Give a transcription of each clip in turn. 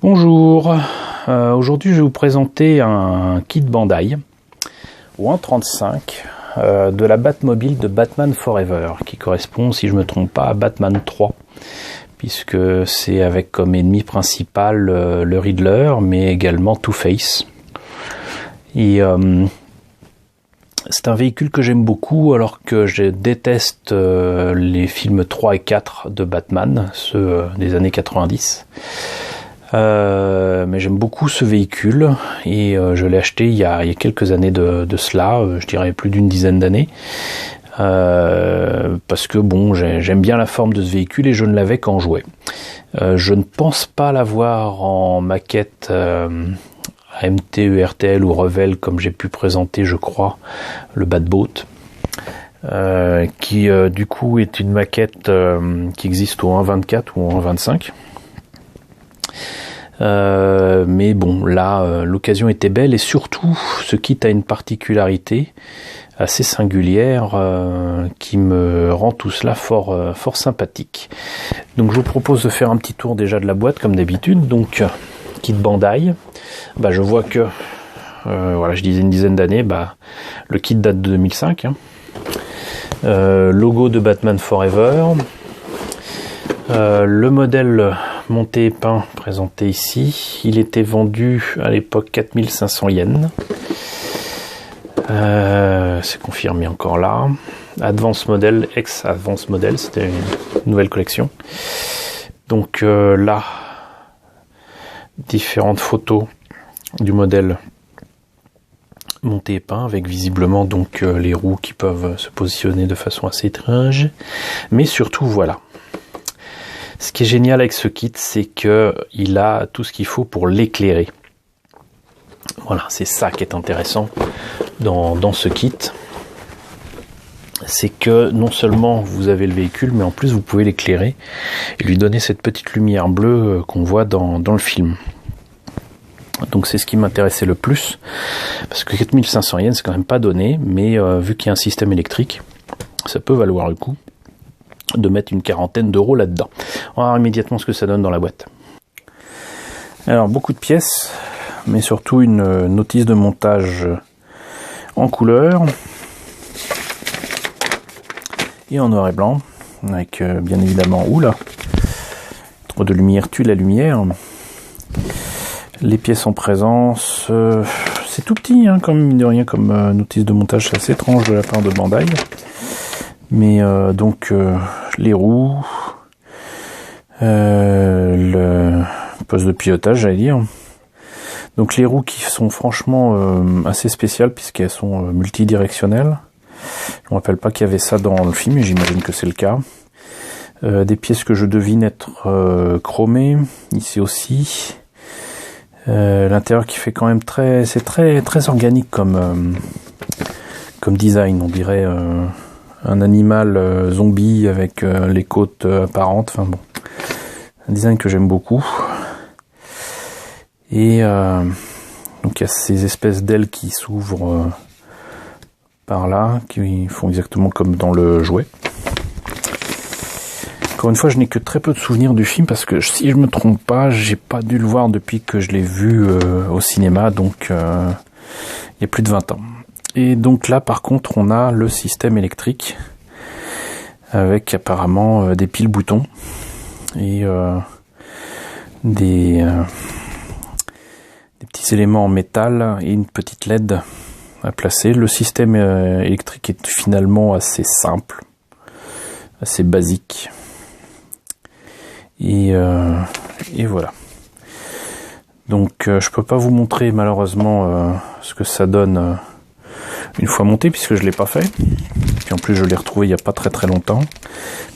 Bonjour, aujourd'hui je vais vous présenter un kit Bandai ou un 35 de la Batmobile de Batman Forever qui correspond, si je ne me trompe pas, à Batman 3 puisque c'est avec comme ennemi principal le Riddler mais également Two-Face. Et c'est un véhicule que j'aime beaucoup alors que je déteste les films 3 et 4 de Batman, ceux des années 90. Mais j'aime beaucoup ce véhicule et je l'ai acheté il y a quelques années de cela, je dirais plus d'une dizaine d'années, parce que bon, j'aime bien la forme de ce véhicule et je ne l'avais qu'en jouet. Je ne pense pas l'avoir en maquette AMT, ERTL ou Revell comme j'ai pu présenter, je crois, le Batboat. Qui du coup est une maquette qui existe au 1.24 ou au 1.25. Mais bon, là, l'occasion était belle et surtout, ce kit a une particularité assez singulière qui me rend tout cela fort sympathique. Donc, je vous propose de faire un petit tour déjà de la boîte comme d'habitude. Donc, kit Bandai. Je vois que, voilà, je disais une dizaine d'années. Le kit date de 2005. Logo de Batman Forever. Le modèle monté et peint présenté ici, il était vendu à l'époque 4500 yens. C'est confirmé encore là. Advance Model, ex-Advance Model, c'était une nouvelle collection. Donc là, différentes photos du modèle monté et peint avec visiblement donc les roues qui peuvent se positionner de façon assez étrange. Mais surtout voilà. Ce qui est génial avec ce kit, c'est que il a tout ce qu'il faut pour l'éclairer. Voilà, c'est ça qui est intéressant dans ce kit. C'est que non seulement vous avez le véhicule, mais en plus vous pouvez l'éclairer et lui donner cette petite lumière bleue qu'on voit dans le film. Donc c'est ce qui m'intéressait le plus, parce que 4500 yens c'est quand même pas donné, mais vu qu'il y a un système électrique, ça peut valoir le coup de mettre une quarantaine d'euros là-dedans. On va voir immédiatement ce que ça donne dans la boîte. Alors beaucoup de pièces, mais surtout une notice de montage en couleur et en noir et blanc, avec bien évidemment, oula, trop de lumière tue la lumière. Les pièces en présence, c'est tout petit, comme mine de rien, comme notice de montage, c'est assez étrange de la part de Bandai. Mais donc les roues, le poste de pilotage, j'allais dire. Donc les roues qui sont franchement assez spéciales puisqu'elles sont multidirectionnelles. Je ne me rappelle pas qu'il y avait ça dans le film, mais j'imagine que c'est le cas. Des pièces que je devine être chromées, ici aussi. L'intérieur qui fait quand même c'est très organique comme design, on dirait un animal zombie avec les côtes apparentes, enfin bon, un design que j'aime beaucoup. Et donc il y a ces espèces d'ailes qui s'ouvrent par là, qui font exactement comme dans le jouet. Encore une fois, je n'ai que très peu de souvenirs du film parce que si je me trompe pas, j'ai pas dû le voir depuis que je l'ai vu au cinéma, donc il y a plus de 20 ans. Et donc là, par contre, on a le système électrique avec apparemment des piles boutons et des petits éléments en métal et une petite LED à placer. Le système électrique est finalement assez simple, assez basique. Et voilà. Donc je peux pas vous montrer malheureusement ce que ça donne une fois monté puisque je l'ai pas fait. Puis en plus je l'ai retrouvé il y a pas très longtemps.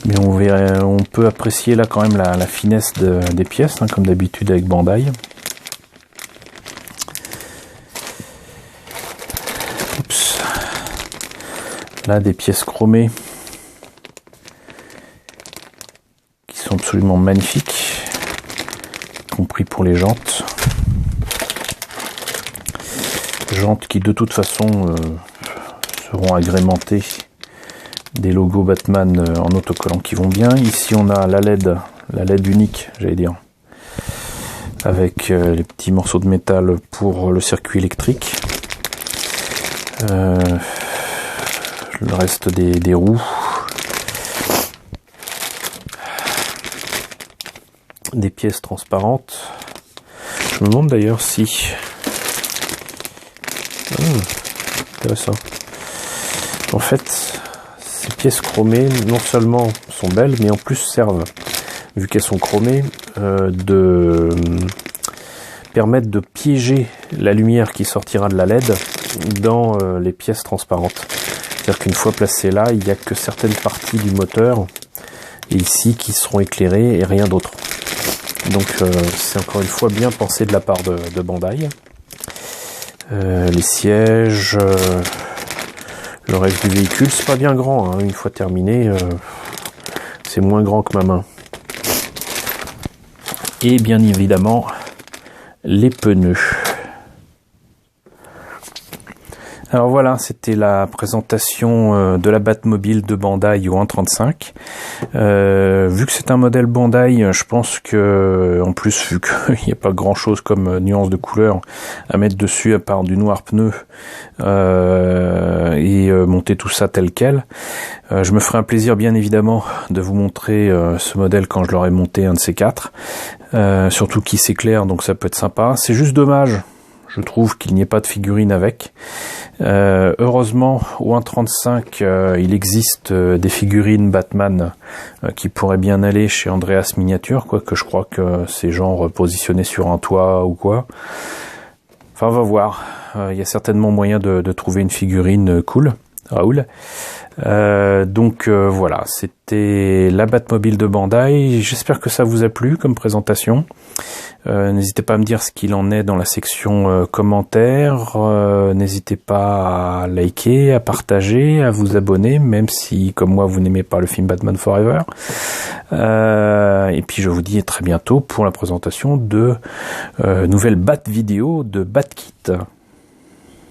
Mais on peut apprécier là quand même la finesse des pièces, comme d'habitude avec Bandai. Oups. Là des pièces chromées qui sont absolument magnifiques, y compris pour les jantes. Jantes qui de toute façon seront agrémentées des logos Batman en autocollant qui vont bien. Ici on a la LED unique, j'allais dire, avec les petits morceaux de métal pour le circuit électrique. Le reste des roues. Des pièces transparentes. Je me demande d'ailleurs si... intéressant. En fait, ces pièces chromées, non seulement sont belles, mais en plus servent, vu qu'elles sont chromées, permettent de piéger la lumière qui sortira de la LED dans les pièces transparentes. C'est-à-dire qu'une fois placée là, il n'y a que certaines parties du moteur, et ici, qui seront éclairées et rien d'autre. Donc c'est encore une fois bien pensé de la part de Bandai. Les sièges, le reste du véhicule, c'est pas bien grand, hein. Une fois terminé, c'est moins grand que ma main. Et bien évidemment, les pneus. Alors voilà, c'était la présentation de la Batmobile de Bandai au 1.35. Vu que c'est un modèle Bandai, je pense que, en plus, vu qu'il n'y a pas grand chose comme nuance de couleur à mettre dessus à part du noir pneu et monter tout ça tel quel, je me ferai un plaisir bien évidemment de vous montrer ce modèle quand je l'aurai monté, un de ces quatre. Surtout qu'il s'éclaire, donc ça peut être sympa. C'est juste dommage, je trouve, qu'il n'y ait pas de figurine avec. Heureusement, au 1.35, il existe des figurines Batman qui pourraient bien aller chez Andreas Miniature, quoique je crois que c'est genre positionné sur un toit ou quoi. Enfin, on va voir. Il y a certainement moyen de trouver une figurine cool. Raoul. Donc voilà, c'était la Batmobile de Bandai. J'espère que ça vous a plu comme présentation. N'hésitez pas à me dire ce qu'il en est dans la section commentaires. N'hésitez pas à liker, à partager, à vous abonner, même si, comme moi, vous n'aimez pas le film Batman Forever. Et puis je vous dis à très bientôt pour la présentation de nouvelles Bat vidéo de BatKit.